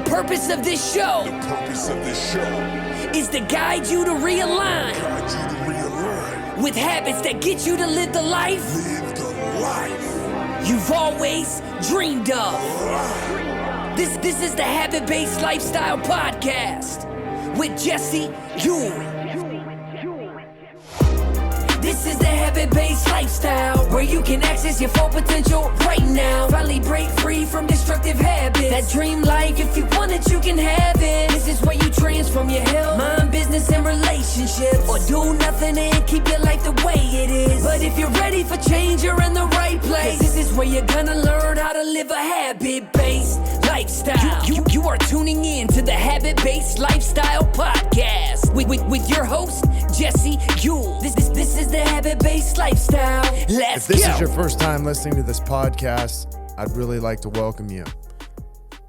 The purpose of this show is to guide you to realign with habits that get you to live the life you've always dreamed of. This is the Habit-Based Lifestyle Podcast with Jesse Ewing. This is the Habit-Based Lifestyle, where you can access your full potential right now. Finally break free from destructive habits. That dream life, if you want it, you can have it. This is where you transform your health, mind, business, and relationships. Or do nothing and keep your life the way it is. But if you're ready for change, you're in the right place. This is where you're gonna learn how to live a habit-based lifestyle. You are tuning in to the Habit-Based Lifestyle Podcast with your host, Jesse Ewing. This is the Habit-Based Lifestyle. Let's go. If this is your first time listening to this podcast, I'd really like to welcome you.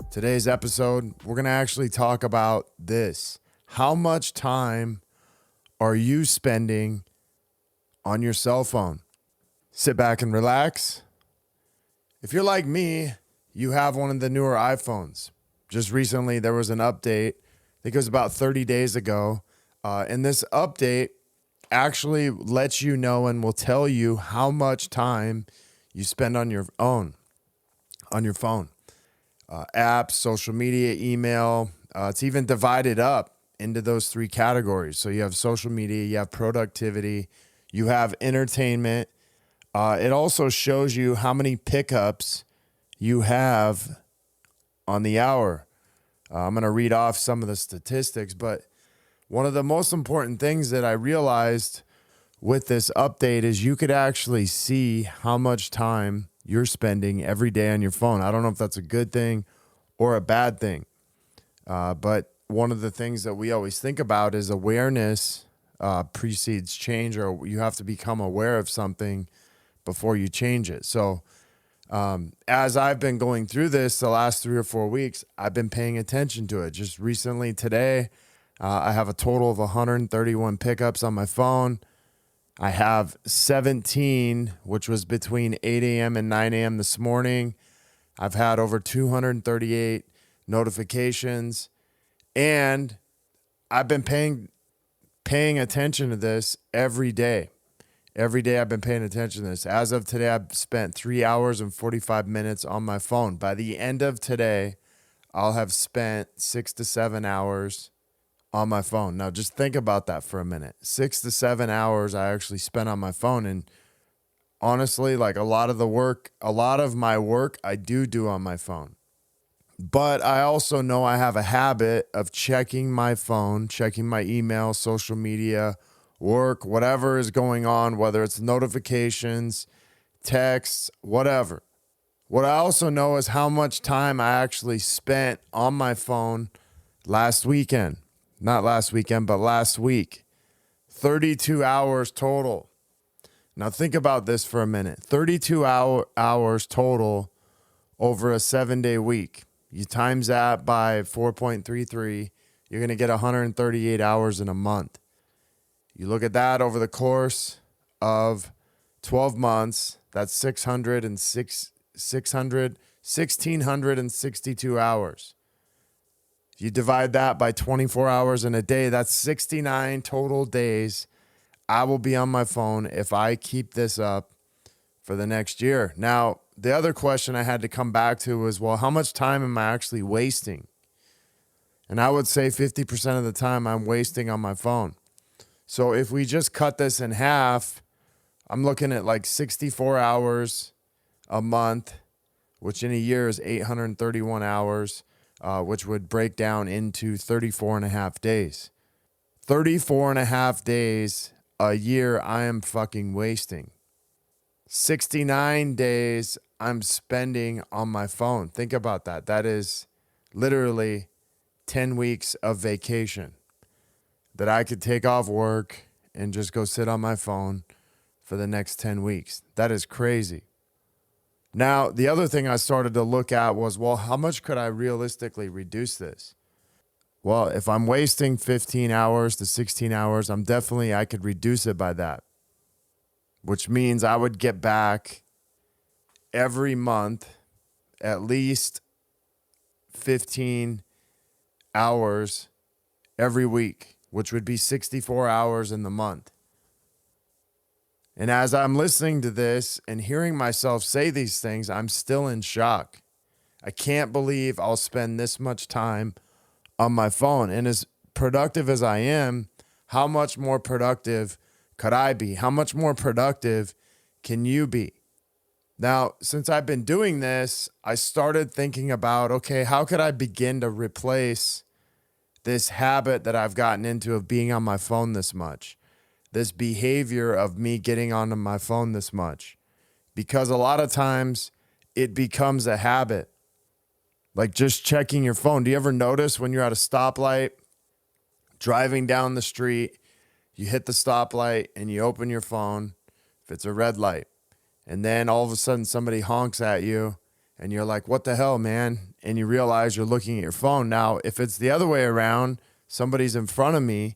Today's episode, we're going to actually talk about this. How much time are you spending on your cell phone? Sit back and relax. If you're like me, you have one of the newer iPhones. Just recently, there was an update. I think it was about 30 days ago. And this update actually lets you know and will tell you how much time you spend on your phone. Apps, social media, email. It's even divided up into those three categories. So you have social media, you have productivity, you have entertainment. It also shows you how many pickups you have on the hour. I'm going to read off some of the statistics, but one of the most important things that I realized with this update is you could actually see how much time you're spending every day on your phone. I don't know if that's a good thing or a bad thing, but one of the things that we always think about is awareness precedes change, or you have to become aware of something before you change it. So as I've been going through this the last 3 or 4 weeks, I've been paying attention to it. Just recently today, I have a total of 131 pickups on my phone. I have 17, which was between 8 a.m. and 9 a.m. this morning. I've had over 238 notifications, and I've been paying attention to this every day. Every day I've been paying attention to this. As of today, I've spent 3 hours and 45 minutes on my phone. By the end of today, I'll have spent 6 to 7 hours on my phone. Now, just think about that for a minute. 6 to 7 hours I actually spent on my phone. And honestly, like a lot of my work I do on my phone. But I also know I have a habit of checking my phone, checking my email, social media, work, whatever is going on, whether it's notifications, texts, whatever. What I also know is how much time I actually spent on my phone last weekend. Not last weekend, but last week. 32 hours total. Now think about this for a minute. 32 hours total over a 7-day week. You times that by 4.33, you're going to get 138 hours in a month. You look at that over the course of 12 months, that's 1,662 hours. If you divide that by 24 hours in a day, that's 69 total days I will be on my phone if I keep this up for the next year. Now, the other question I had to come back to was, well, how much time am I actually wasting? And I would say 50% of the time I'm wasting on my phone. So if we just cut this in half, I'm looking at like 64 hours a month, which in a year is 831 hours, which would break down into 34 and a half days. 34 and a half days a year I am fucking wasting. 69 days I'm spending on my phone. Think about that. That is literally 10 weeks of vacation that I could take off work and just go sit on my phone for the next 10 weeks. That is crazy. Now, the other thing I started to look at was, well, how much could I realistically reduce this? Well, if I'm wasting 15 hours to 16 hours, I could reduce it by that, which means I would get back every month at least 15 hours every week, which would be 64 hours in the month. And as I'm listening to this and hearing myself say these things, I'm still in shock. I can't believe I'll spend this much time on my phone. And as productive as I am, how much more productive could I be? How much more productive can you be? Now, since I've been doing this, I started thinking about, okay, how could I begin to replace this habit that I've gotten into of being on my phone this much? This behavior of me getting onto my phone this much? Because a lot of times it becomes a habit. Like just checking your phone. Do you ever notice when you're at a stoplight, driving down the street, you hit the stoplight and you open your phone if it's a red light, and then all of a sudden somebody honks at you and you're like, what the hell, man? And you realize you're looking at your phone. Now, if it's the other way around, somebody's in front of me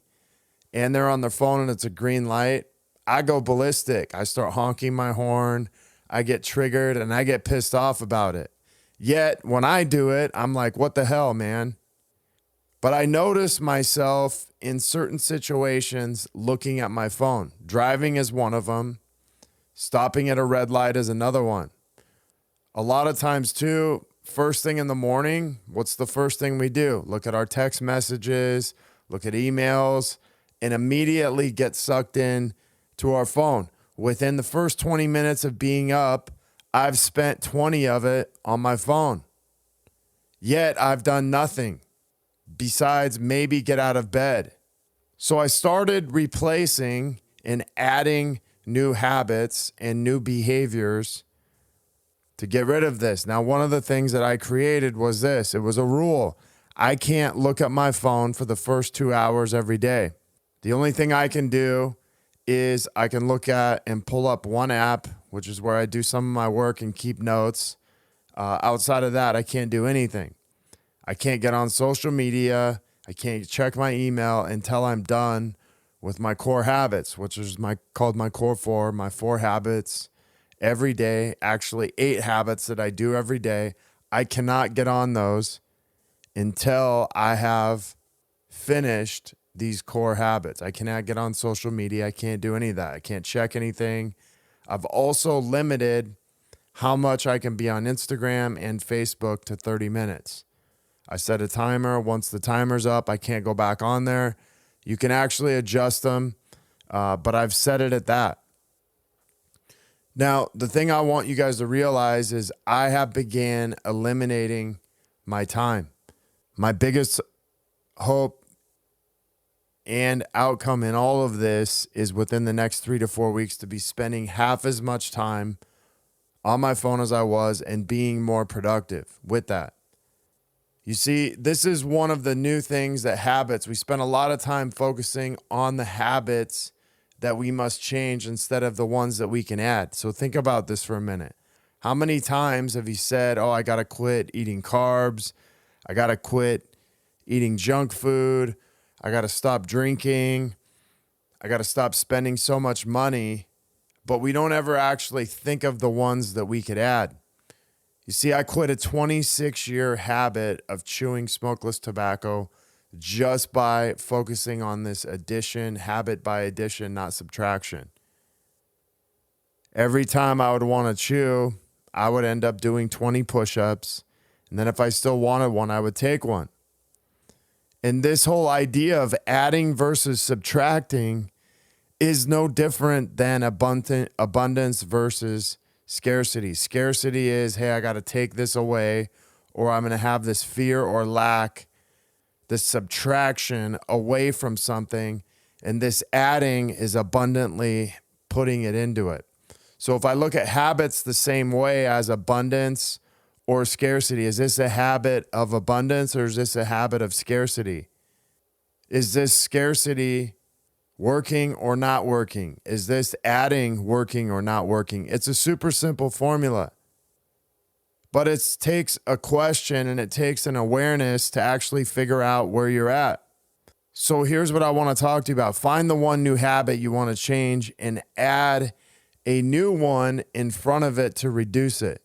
and they're on their phone and it's a green light, I go ballistic. I start honking my horn. I get triggered and I get pissed off about it. Yet when I do it, I'm like, what the hell, man? But I notice myself in certain situations looking at my phone. Driving is one of them. Stopping at a red light is another one. A lot of times too, first thing in the morning, what's the first thing we do? Look at our text messages, look at emails, and immediately get sucked in to our phone. Within the first 20 minutes of being up, I've spent 20 of it on my phone. Yet I've done nothing besides maybe get out of bed. So I started replacing and adding new habits and new behaviors to get rid of this. Now, one of the things that I created was this. It was a rule. I can't look at my phone for the first 2 hours every day. The only thing I can do is I can look at and pull up one app, which is where I do some of my work and keep notes. Outside of that, I can't do anything. I can't get on social media. I can't check my email until I'm done with my core habits, which is called my core four, my 4 habits every day, actually 8 habits that I do every day. I cannot get on those until I have finished these core habits. I cannot get on social media. I can't do any of that. I can't check anything. I've also limited how much I can be on Instagram and Facebook to 30 minutes. I set a timer. Once the timer's up, I can't go back on there. You can actually adjust them, but I've set it at that. Now, the thing I want you guys to realize is I have began eliminating my time. My biggest hope and outcome in all of this is within the next 3 to 4 weeks to be spending half as much time on my phone as I was and being more productive with that. You see, this is one of the new things that habits, we spend a lot of time focusing on the habits that we must change instead of the ones that we can add. So think about this for a minute. How many times have you said, oh, I got to quit eating carbs. I got to quit eating junk food. I got to stop drinking. I got to stop spending so much money. But we don't ever actually think of the ones that we could add. You see, I quit a 26-year habit of chewing smokeless tobacco just by focusing on this addition, habit by addition, not subtraction. Every time I would want to chew, I would end up doing 20 push-ups. And then if I still wanted one, I would take one. And this whole idea of adding versus subtracting is no different than abundance versus scarcity. Scarcity is, hey, I got to take this away, or I'm going to have this fear or lack, this subtraction away from something. And this adding is abundantly putting it into it. So if I look at habits the same way as abundance or scarcity, is this a habit of abundance or is this a habit of scarcity? Is this scarcity working or not working? Is this adding working or not working? It's a super simple formula, but it takes a question and it takes an awareness to actually figure out where you're at. So here's what I want to talk to you about. Find the one new habit you want to change and add a new one in front of it to reduce it.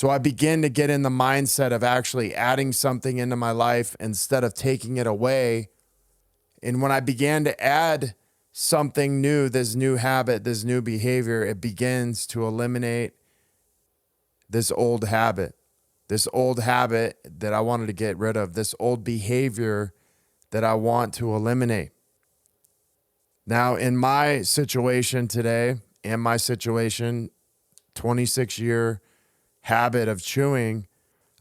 So I began to get in the mindset of actually adding something into my life instead of taking it away. And when I began to add something new, this new habit, this new behavior, it begins to eliminate this old habit that I wanted to get rid of, this old behavior that I want to eliminate. Now, in my situation today, and my situation, 26-year habit of chewing,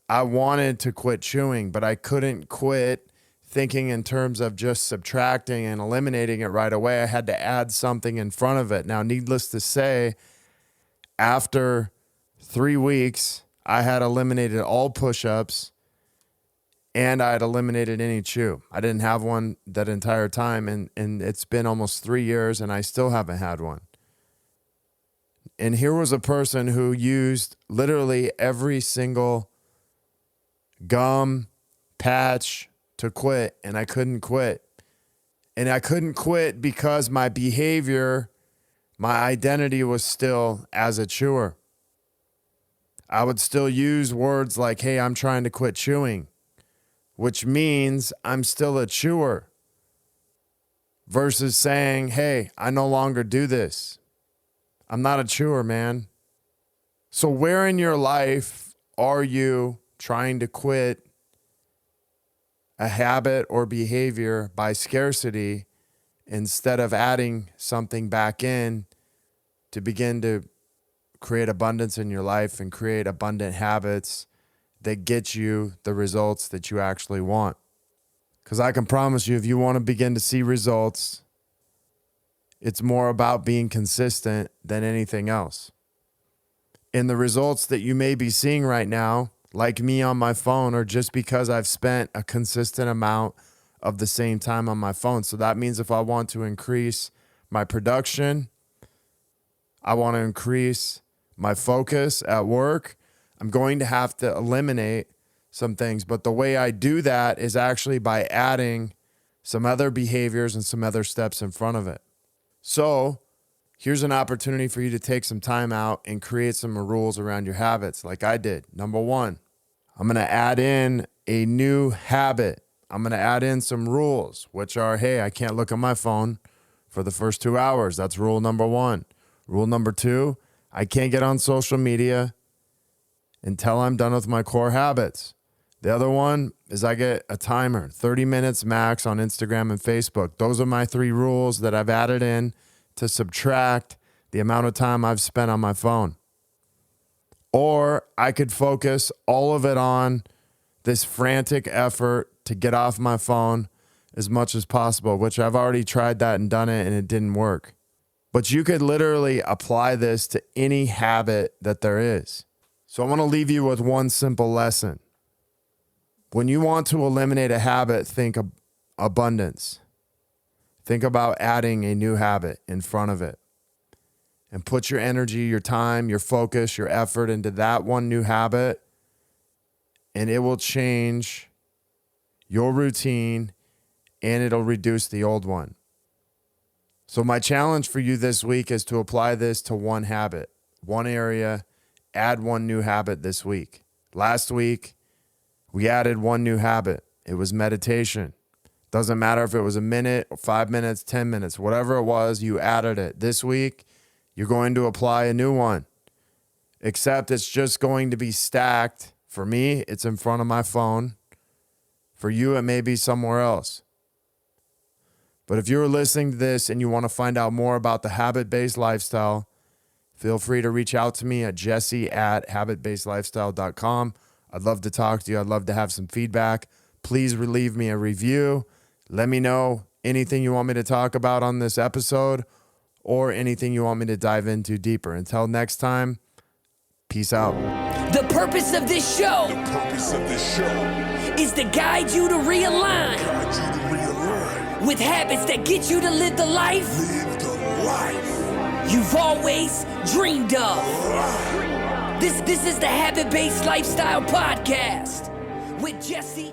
I wanted to quit chewing, but I couldn't quit thinking in terms of just subtracting and eliminating it right away. I had to add something in front of it. Now, needless to say, after 3 weeks, I had eliminated all push-ups and I had eliminated any chew. I didn't have one that entire time, and it's been almost 3 years and I still haven't had one. And here was a person who used literally every single gum, patch to quit, and I couldn't quit. And I couldn't quit because my behavior, my identity was still as a chewer. I would still use words like, hey, I'm trying to quit chewing, which means I'm still a chewer, versus saying, hey, I no longer do this. I'm not a chewer, man. So where in your life are you trying to quit a habit or behavior by scarcity instead of adding something back in to begin to create abundance in your life and create abundant habits that get you the results that you actually want? Because I can promise you, if you want to begin to see results, it's more about being consistent than anything else. And the results that you may be seeing right now, like me on my phone, are just because I've spent a consistent amount of the same time on my phone. So that means if I want to increase my production, I want to increase my focus at work, I'm going to have to eliminate some things. But the way I do that is actually by adding some other behaviors and some other steps in front of it. So here's an opportunity for you to take some time out and create some rules around your habits like I did. Number one, I'm going to add in a new habit. I'm going to add in some rules, which are, hey, I can't look at my phone for the first 2 hours. That's rule number one. Rule number two, I can't get on social media until I'm done with my core habits. The other one is I get a timer, 30 minutes max on Instagram and Facebook. Those are my 3 rules that I've added in to subtract the amount of time I've spent on my phone. Or I could focus all of it on this frantic effort to get off my phone as much as possible, which I've already tried that and done it and it didn't work. But you could literally apply this to any habit that there is. So I want to leave you with one simple lesson. When you want to eliminate a habit, think of abundance. Think about adding a new habit in front of it. And put your energy, your time, your focus, your effort into that one new habit. And it will change your routine and it'll reduce the old one. So my challenge for you this week is to apply this to one habit, one area, add one new habit this week. Last week, we added one new habit. It was meditation. Doesn't matter if it was a minute, 5 minutes, 10 minutes, whatever it was, you added it. This week, you're going to apply a new one, except it's just going to be stacked. For me, it's in front of my phone. For you, it may be somewhere else. But if you're listening to this and you want to find out more about the habit-based lifestyle, feel free to reach out to me at jesse@habitbasedlifestyle.com. I'd love to talk to you. I'd love to have some feedback. Please leave me a review. Let me know anything you want me to talk about on this episode or anything you want me to dive into deeper. Until next time, peace out. The purpose of this show is to guide you to realign with habits that get you to live the life you've always dreamed of. This is the Habit-Based Lifestyle Podcast with Jesse